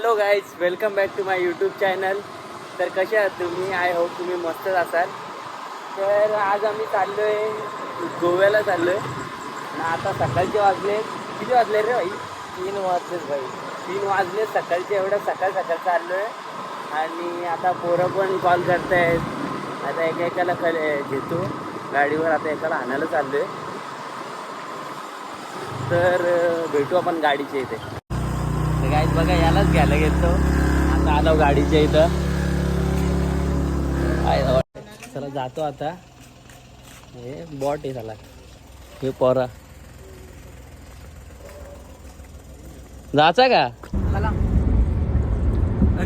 Hello guys, welcome back to my YouTube channel. तर कसे आहात तुम्ही? आय होप तुम्ही मस्तच असाल. तर आज आम्ही चाललो आहे गोव्याला चाललो आहे आणि आता सकाळचे वाजले. किती वाजले रे भाई? 3 वाजलेच भाई. 3 वाजले सकाळचे. एवढं सकाळ चाललो आहे आणि आता पोरं पण कॉल करत आहेत. आता एकेकाला घेतो गाडीवर. आता एकाला आणायला चाललो आहे. तर भेटू आपण गाडीच्या इथे. तर गाईज बघा, यालाच घ्यायला घेतो. आता आलो गाडीच्या इथं. चला जातो आता. हे बॉट आहे चला. हे पोरा जायचा का?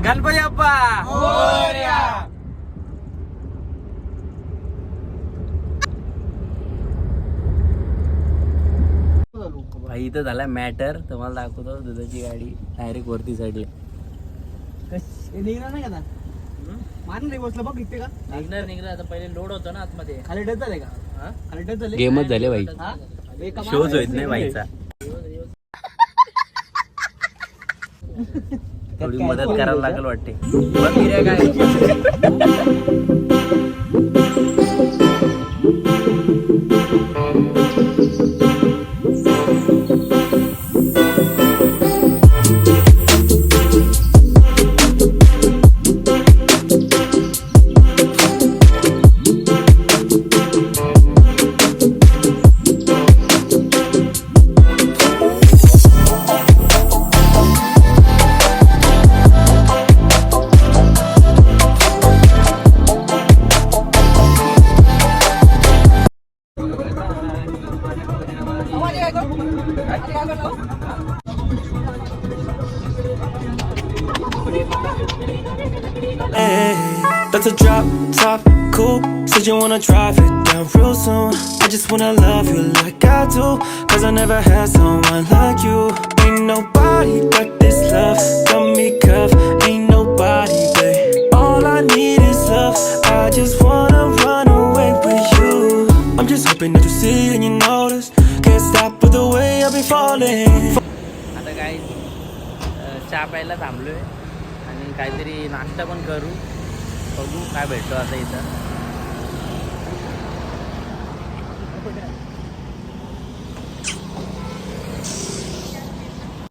गणपती बाप्पा भाई. इथं झाला मॅटर. तुम्हाला दाखवतो दुधाची गाडी डायरेक्ट वरती साईडला. निघणार नाही का? मान नाही बसलं बघ इथे का? निघणार आता. पहिले लोड होतं ना आतमध्ये. खाली डच झाले का? खाली डच झाले. गेमच झाले भाई. शोज होत नाही भाईचा. थोडी मदत करायला लागेल वाटते. That's a drop top coupe. Said you wanna drive it down real soon. I just wanna love you like I do, 'cause I never had someone like you. Ain't nobody got this love, got me cuffed. Ain't nobody, babe. All I need is love. I just wanna run away with you. I'm just hoping that you see and you notice. Can't stop with the way I've been falling. आता काय चहा प्यायला थांबलोय आणि काहीतरी नाश्ता पण करू. बघू काय भेटतो आता इथं.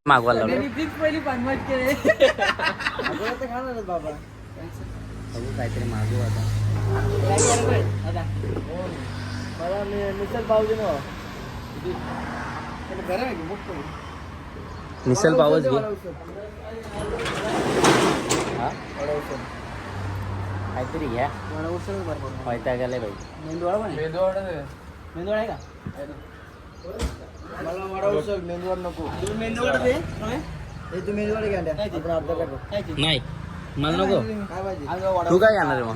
मागवायला लावलं. पहिली पानवाट केले. बाबा बघू काहीतरी मागू आता. मला मिसल पावजे ना. बरं आहे मोठं. मिसल पावच घे. हा काहीतरी घ्या. व्हायता गेलाय भाई. मेंदूवडा पण मेंदूवडा आहे का? मला वडा उसळ मेंदूवडा नको. तू मेंदूवडा दे. हे तू मेंदूवडा घ्या. आपण अर्धा काढू. नाही मला नको. काय पाहिजे? तू काय घेणार आहे मग?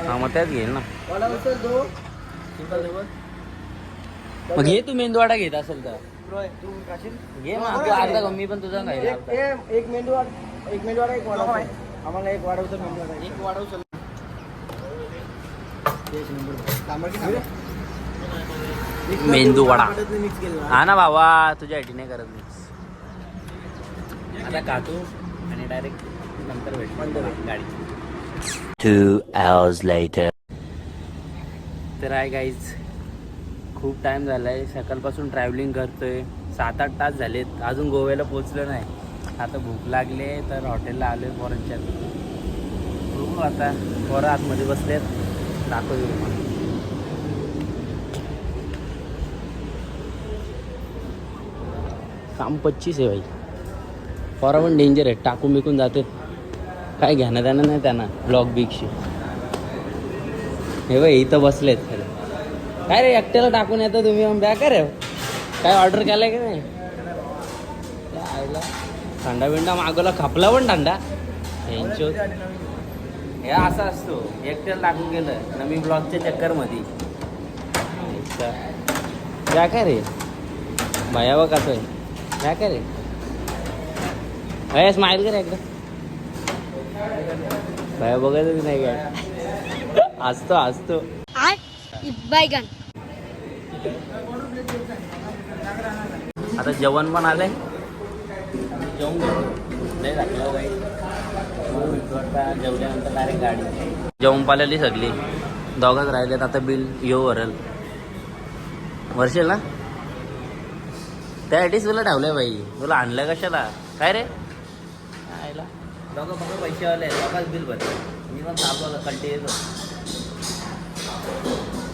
हा मग त्याच घेईल ना. वडा उसळ दो. सिंपल देवर. मग घे तू मेंदूवाडा घेत असेल तर तू काशील घे. मग तू अर्धा घे, मी पण तुझा खाईल. एक मेंदूवडा एक वडा उसळ. आम्हाला एक वडा उसळ मेंदूवडा. एक वडा उसळ. मेंदू वडा मिक्स केलं. हा ना बाबा, तुझ्या आयटी नाही करत मिक्स. आता काटू आणि डायरेक्ट नंतर भेट गाडी. 2 hours later. तर आहे गाईज, खूप टाईम झाला आहे. सकाळपासून ट्रॅव्हलिंग करतोय. 7-8 तास झालेत. अजून गोव्याला पोचलो नाही. आता भूक लागले तर हॉटेलला आलो आहे पोरांच्या. बघू आता. पोरं आतमध्ये बसलेत. दाखवतो तुम्हाला. काम 25 आहे भाई. पोरं पण डेंजर आहे. टाकून बिकून जाते. काय घेणं त्यानं नाही त्यांना ब्लॉक बिगशी. हे बाई इथं बसलेत. काय रे एकट्याला टाकून येतं तुम्ही? मग बॅ करे काय ऑर्डर केलाय का नाही? आईला थंडा बिंडा मागवला. खपला पण थंडा. हे असं असतो. एकट्याला टाकून गेलं ना मी ब्लॉगच्या चक्करमध्ये. बॅ काय रे भया बघ कसं आहे. बॅ काय रे भया स्माईल कर एकदा. भया बघायचं नाही काय. हसतो बैगन. आता जेवण पण आलंय. जेवण लय लागलं काही जेवल्यानंतर डायरेक्ट गाडी जेवण पालेली सगळी दोघंच राहिलेत. आता बिल येऊ वरल वर्षेल ना त्यासाठीच तुला ठेवलंय बाई. तुला आणलं कशाला काय रे आयला दोघं बघा पैसेवाले दोघाच बिल भरलं. मी पण चालवलं कंटी येतो.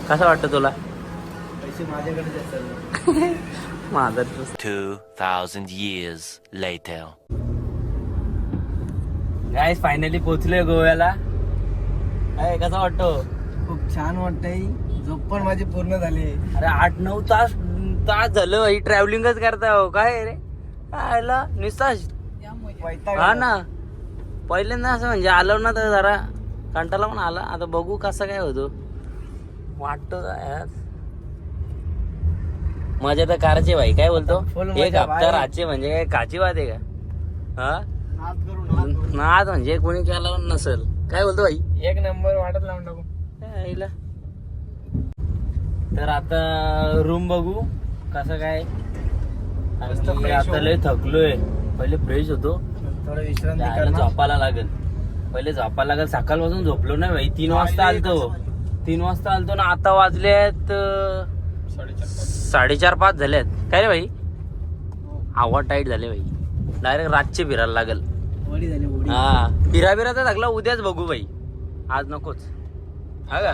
कसं वाटतं तुला पैसे माझ्याकडे असतात. माझं 2,000 years later. गाईस फायनली पोचलोय गोव्याला. काय कसा वाटतो? खूप छान वाटतंय. झोप पण माझी पूर्ण झाली. अरे 8-9 तास झालं भाई ट्रॅव्हलिंगच करता हो. काय रे आयला नुसता हा ना. पहिल्यांदा असं म्हणजे आलो ना तर जरा कंटाळा पण आला. आता बघू कसं काय होतो. वाटतो यार मजा तर कारचे भाई. काय बोलतो Full एक मजा हप्ता भाई. राहायचे म्हणजे काय काची बात आहे का? हा नाद करून नाद म्हणजे कोणी केला नसेल. काय बोलतो भाई? एक नंबर वाटत लावून टाकू. यायला. तर आता रूम बघू कसं काय. मस्त आणि fresh आता होऊ. लय थकलोय. पहिले फ्रेश होतो. थोडं विश्रांती त्याला कर ना. झोपायला लागेल. पहिले झोपायला लागेल. सकाळपासून झोपलो नाही भाई. 3 वाजता आलतो. 3 वाजता आलतो ना. आता वाजलेत 4:30-5 झालेत. काय रे भाई आवाज टाईट झाले भाई. डायरेक्ट रातचे फिरायला लागेल. वडी झाली वडी. हा फिरा तर लागला. उद्याच बघू भाई. आज नकोच. हा का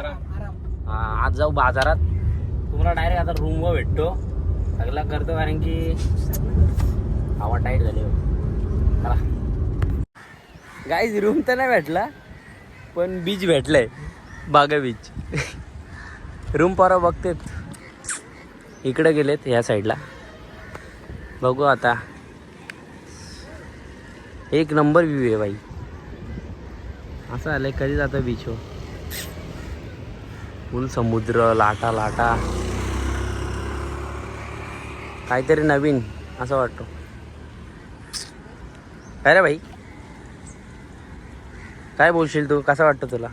हा आज जाऊ बाजारात. तुम्हाला डायरेक्ट आता रूमवर भेटतो. सगळा करतो कारण की हवा टाईट झाली. गाईज रूम तर नाही भेटला पण बीच भेटलाय. बागा बीच. रूम परवा बघतेत. इकडे गेलेत ह्या साईडला. बघू आता. एक नंबर व्ह्यू आहे बाई. असं आलंय कधी जातं बीचवर. फुल समुद्र लाटा लाटा. काहीतरी नवीन असं वाटतं. काय रे भाई काय बोलशील तू? कसं वाटतं तुला?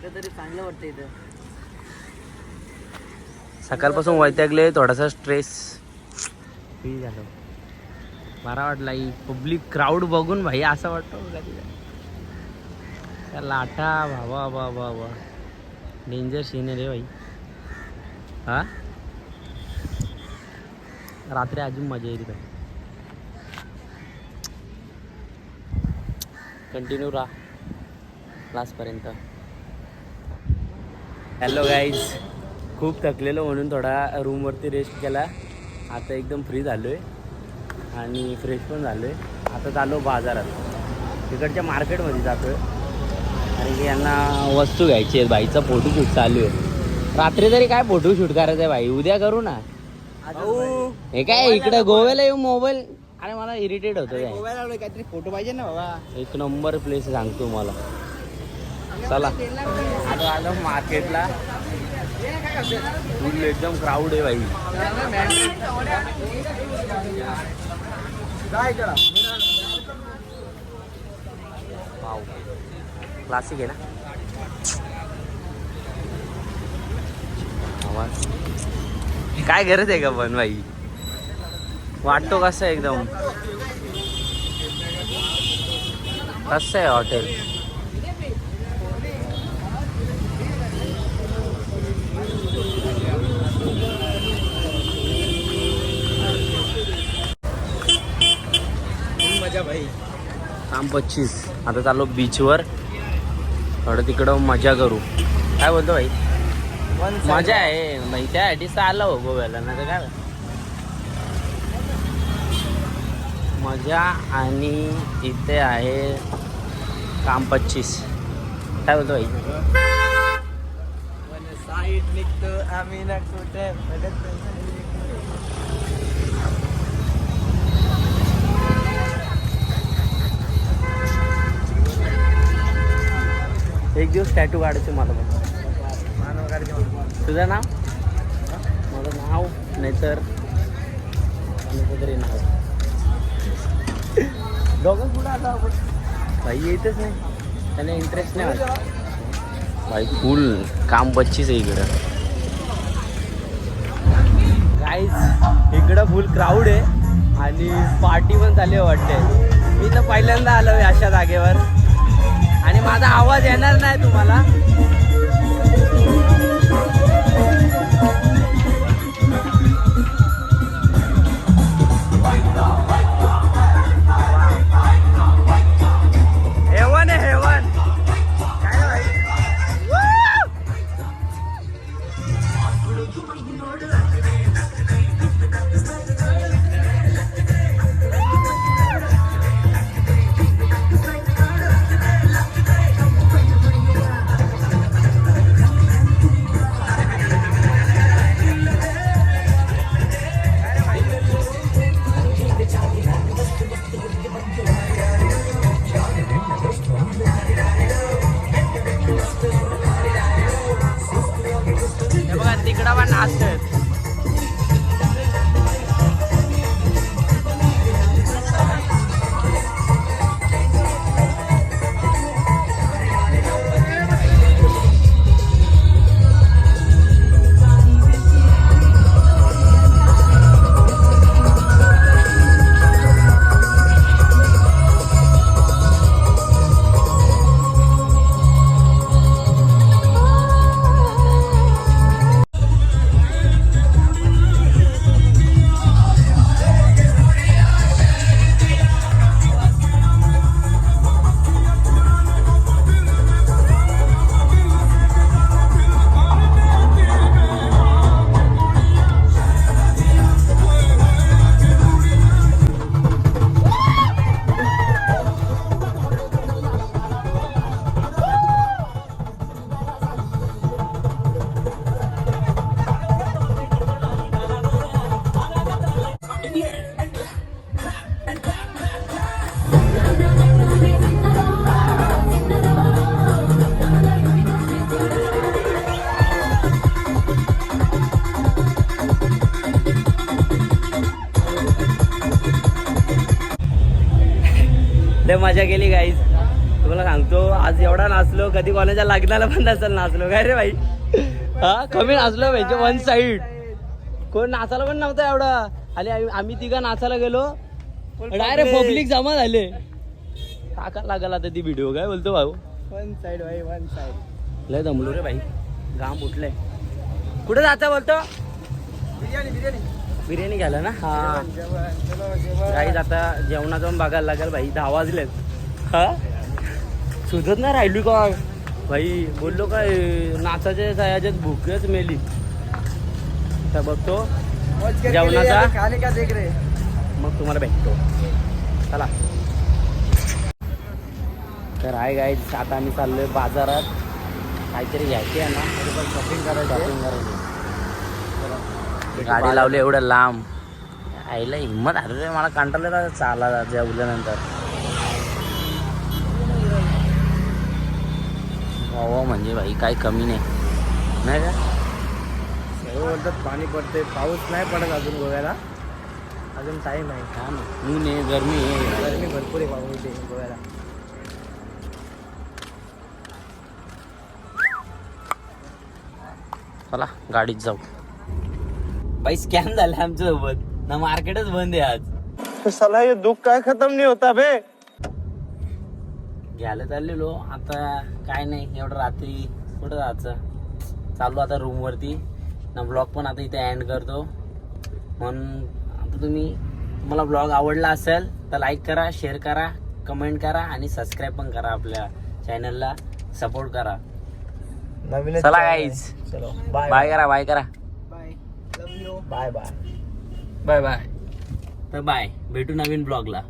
तरी चांगलं वाटतं इथं. सकाळपासून वैतागले. थोडासा स्ट्रेस फ्री झालं. बरा वाटला. पब्लिक क्राऊड बघून भाई असं वाटतं त्या लाटा भावा बाबा वा डेंजर सीन आहे रे भाई. हा रात्री अजून मजा येईल भाई. कंटिन्यू राहा लास्टपर्यंत. हॅलो गाईज खूप थकलेलो म्हणून थोडा रूमवरती रेस्ट केला. आता एकदम फ्री झालो आहे आणि फ्रेश पण झालो आहे. आता चाललो बाजारात. तिकडच्या मार्केटमध्ये जातो आहे आणि की यांना वस्तू घ्यायची आहे. बाईचा फोटोशूट चालू आहे. रात्री तरी काय फोटोशूट करायचं आहे भाई? उद्या करू ना. हे काय इकडे गोव्याला येऊ मोबाईल. अरे मला इरिटेट होतं काय. गोव्याला आलोय काहीतरी फोटो पाहिजे ना बाबा. एक नंबर प्लेस सांगतो मला. चला आता आलो मार्केटला. फुल एकदम क्राऊड आहे भाई. काय करा वाव क्लासिक आहे ना आवाज. काय गरज आहे का पण भाई. वाटतो कसं एकदम कसं आहे हॉटेल. मजा भाई. काम 25. आता चाललो बीचवर. थोडं तिकडं मजा करू. काय बोलतो भाई? मजा आहे भाई. त्यासाठीच आलं हो गोव्याला. नाही तर काय मजा. आणि इथे आहे काम 25. काय बोलतो भाई? साईड निघतो आम्ही ना कुठे. एक दिवस टॅटू काढायचे मला पण. मानव गाडी. तुझं नाव? माझं नाव नाहीतर कोणाचं तरी नाव. दोघं कुठं आता आपण भाई येतच नाही. त्याला इंटरेस्ट नाही वाटत भाई. फुल काम 25 आहे इकडं. गाईज इकडं फुल क्राऊड आहे आणि पार्टी पण चालली आहे वाटते. मी तर पहिल्यांदा आलोय अशा जागेवर आणि माझा आवाज येणार नाही तुम्हाला. हेवन आहे हेवन. काय रे भाई. हे बघा तिकडा पण नाचतोय. लय मजा केली गाईज. तुम्हाला सांगतो आज एवढा नाचलो कधी कोणाच्या लग्नाला पण नसेल नाचलो. काय रे भाई. हा कमी नाचलो म्हणजे वन साइड. कोण नाचायला पण नव्हता एवढा. आणि आम्ही तिघा नाचायला गेलो डायरेक्ट पब्लिक जमा झाले. टाका लागला आता ती व्हिडिओ. काय बोलतो भाऊ. वन साइड भाई वन साइड. लय दमलो रे भाई. घाम उठलंय. कुठे जाता बोलतो. बिर्याणी बिर्याणी बिर्याणी घ्यायला ना. हा जेवण गाईज आता जेवणा जाऊन बघायला लागेल भाई. 10 वाजलेत. हा सुधत नाही राहिली काय भाई. बोललो काय नाचाच्या याच्यात भूकच मेली. तर बघतो जेवणाचा खाने का देख रे. मग तुम्हाला भेटतो. चला. तर आहे गाईज आता आम्ही चाललोय बाजारात. काहीतरी घ्यायचे आहे ना. शॉपिंग करायचं. गाडी लावली एवढं लांब. आईला हिंमत हरले. मला कंटाळलं चाला जेवल्यानंतर. वाव म्हणजे भाई काही कमी नाही नाही का. सर्व बोलतात पाणी पडते. पाऊस नाही पडत अजून गोव्याला. अजून टाईम आहे. हा ना. ऊन आहे गरमी आहे. गरमी भरपूर आहे पाऊस गोव्याला. चला गाडीत जाऊ. भाई स्कॅम झालं आमच्या सोबत ना. मार्केटच बंद आहे आज. साला हे दुःख काय खतम नाही होता बे. घ्यायला चाललेलो आता. काय नाही एवढं रात्री कुठं जायचं. चाललो आता रूम वरती ना. ब्लॉग पण आता इथे एंड करतो. म्हणून आता तुम्हाला ब्लॉग आवडला असेल तर लाईक करा, शेअर करा, कमेंट करा आणि सबस्क्राईब पण करा. आपल्या चॅनलला सपोर्ट करा. नवीन चला गाईज. चलो बाय बाय करा. बाय करा. Bye. Love you. Bye bye. Bye bye. तर बाय. भेटू नवीन ब्लॉगला.